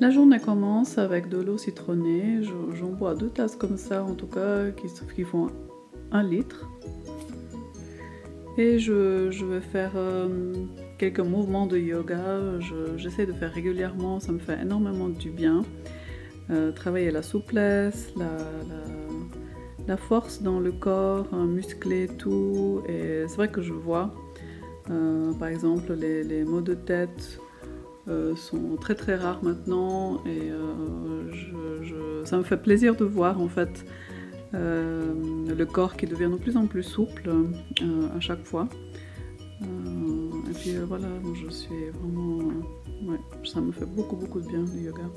La journée commence avec de l'eau citronnée. J'en bois 2 tasses comme ça, en tout cas, qui font 1 litre. Et je vais faire quelques mouvements de yoga. J'essaie de faire régulièrement, ça me fait énormément du bien. Travailler la souplesse, la force dans le corps, muscler tout. Et c'est vrai que je vois, par exemple, les maux de tête sont très très rares maintenant. Et ça me fait plaisir de voir en fait le corps qui devient de plus en plus souple à chaque fois. Et puis voilà, je suis vraiment... ouais, ça me fait beaucoup de bien le yoga.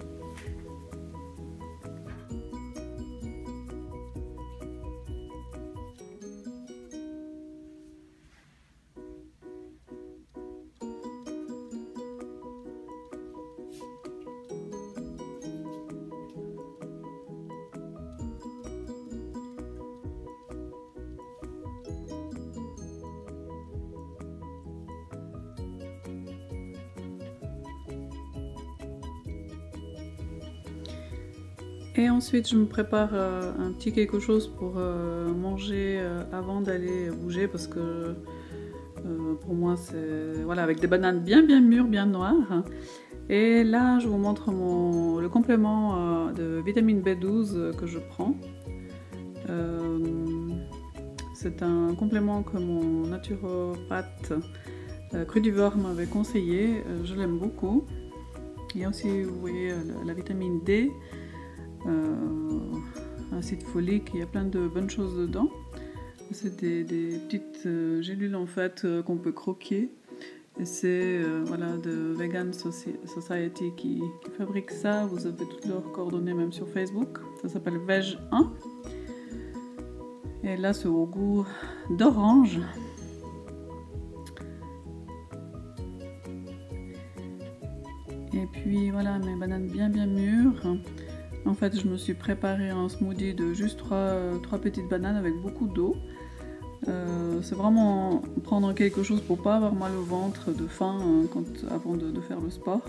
Et ensuite, je me prépare un petit quelque chose pour manger avant d'aller bouger parce que pour moi, c'est voilà, avec des bananes bien mûres, bien noires. Et là, je vous montre le complément de vitamine B12 que je prends. C'est un complément que mon naturopathe crudivore m'avait conseillé. Je l'aime beaucoup. Il y a aussi, vous voyez, la vitamine D. Acide folique, il y a plein de bonnes choses dedans. C'est des petites gélules en fait qu'on peut croquer. Et c'est voilà, de Vegan Society qui fabrique ça. Vous avez toutes leurs coordonnées même sur Facebook. Ça s'appelle Veg 1. Et là c'est au goût d'orange. Et puis voilà, mes bananes bien mûres. En fait, je me suis préparé un smoothie de juste 3 petites bananes avec beaucoup d'eau. C'est vraiment prendre quelque chose pour pas avoir mal au ventre, de faim avant de faire le sport.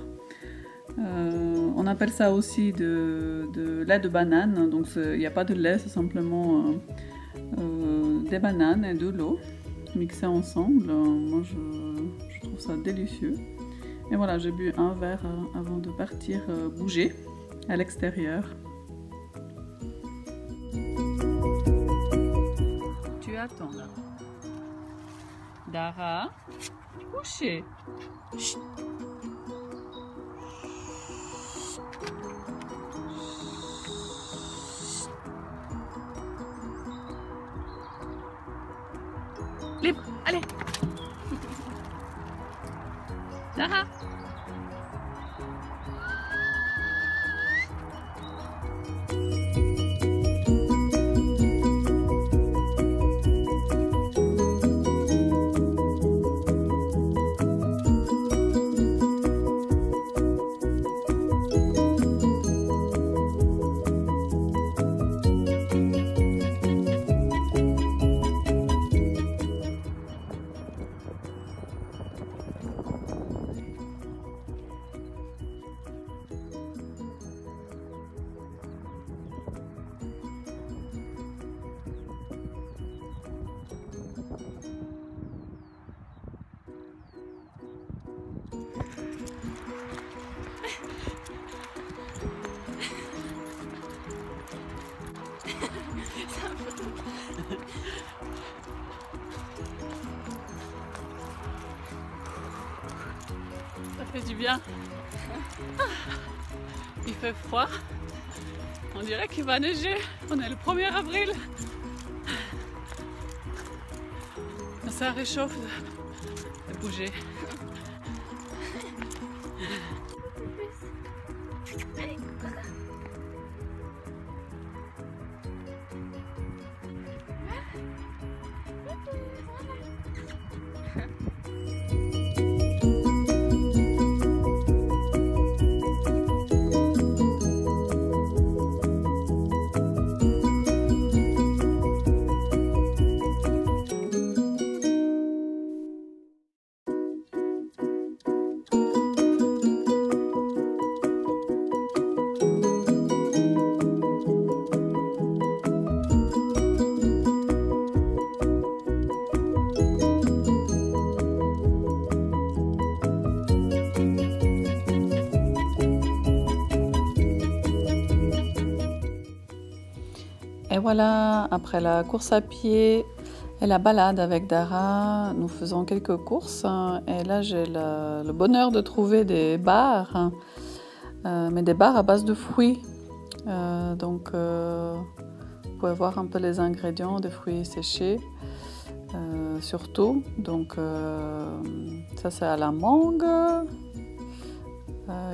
On appelle ça aussi de lait de banane. Donc il n'y a pas de lait, c'est simplement des bananes et de l'eau mixées ensemble. Moi, je trouve ça délicieux. Et voilà, j'ai bu un verre avant de partir bouger à l'extérieur. Tu attends là. Dara, coucher. Chut. Libre, allez. Dara. Ça fait du bien. Il fait froid. On dirait qu'il va neiger. On est le 1er avril. Ça réchauffe de bouger. voilà, après la course à pied et la balade avec Dara, nous faisons quelques courses. Et là, j'ai le bonheur de trouver des bars, mais des bars à base de fruits. Donc, vous pouvez voir un peu les ingrédients, des fruits séchés, surtout. Donc, ça, c'est à la mangue.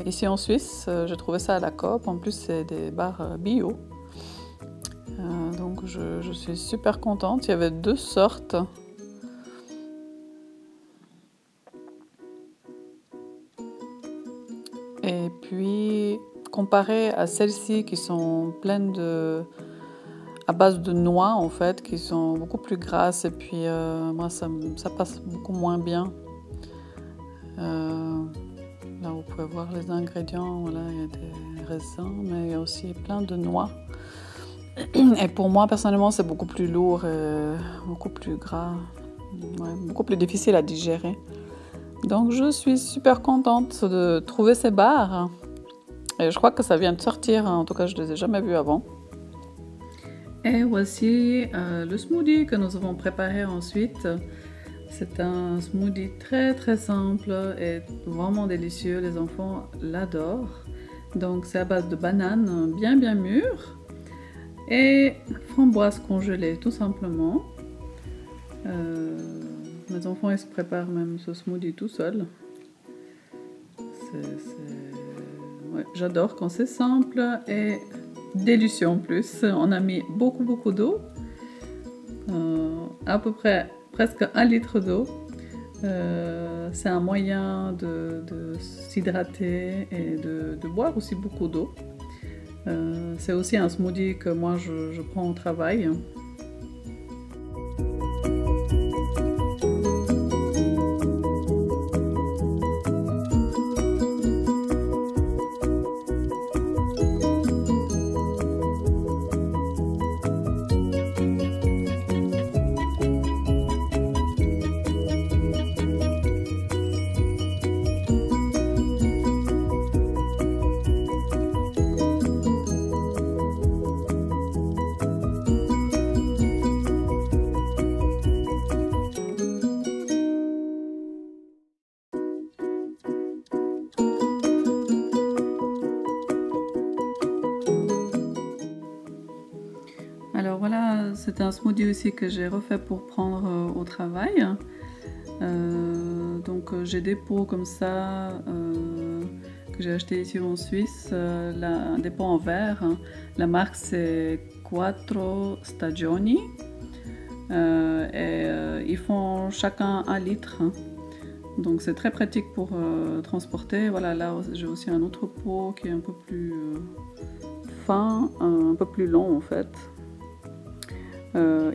Ici en Suisse, j'ai trouvé ça à la Coop. En plus, c'est des bars bio. Donc je suis super contente. Il y avait 2 sortes. Et puis, comparé à celles-ci qui sont pleines à base de noix en fait, qui sont beaucoup plus grasses. Et puis moi, ça passe beaucoup moins bien. Là, vous pouvez voir les ingrédients. Voilà, il y a des raisins, mais il y a aussi plein de noix. Et pour moi, personnellement, c'est beaucoup plus lourd, beaucoup plus gras, beaucoup plus difficile à digérer. Donc, je suis super contente de trouver ces bars. Et je crois que ça vient de sortir, en tout cas, je ne les ai jamais vus avant. Et voici le smoothie que nous avons préparé ensuite. C'est un smoothie très très simple et vraiment délicieux. Les enfants l'adorent. Donc, c'est à base de bananes bien mûres. Et framboises congelées, tout simplement. Mes enfants, ils se préparent même ce smoothie tout seuls. Ouais, j'adore quand c'est simple et délicieux en plus. On a mis beaucoup d'eau, à peu près presque 1 litre d'eau. C'est un moyen de s'hydrater et de boire aussi beaucoup d'eau. C'est aussi un smoothie que moi je prends au travail. Alors voilà, c'est un smoothie aussi que j'ai refait pour prendre au travail. Donc j'ai des pots comme ça que j'ai acheté ici en Suisse, des pots en verre. La marque c'est Quattro Stagioni et ils font chacun 1 litre. Donc c'est très pratique pour transporter. Voilà, là j'ai aussi un autre pot qui est un peu plus fin, un peu plus long en fait.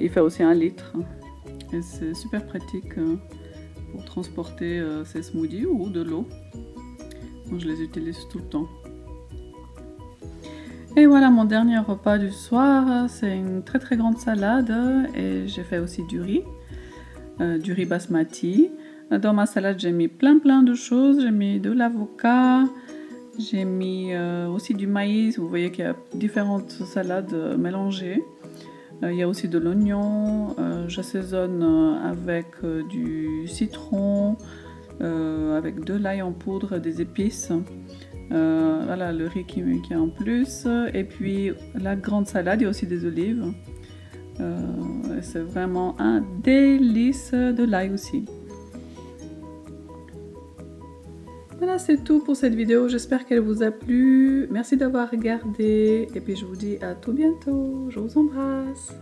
Il fait aussi 1 litre et c'est super pratique pour transporter ces smoothies ou de l'eau. Moi, je les utilise tout le temps. Et voilà mon dernier repas du soir, c'est une très grande salade et j'ai fait aussi du riz basmati. Dans ma salade j'ai mis plein de choses, j'ai mis de l'avocat, j'ai mis aussi du maïs. Vous voyez qu'il y a différentes salades mélangées. Il y a aussi de l'oignon, j'assaisonne avec du citron, avec de l'ail en poudre, des épices. Voilà le riz qui est en plus. Et puis la grande salade, il y a aussi des olives. C'est vraiment un délice, de l'ail aussi. Voilà, c'est tout pour cette vidéo. J'espère qu'elle vous a plu. Merci d'avoir regardé. Et puis je vous dis à tout bientôt. Je vous embrasse.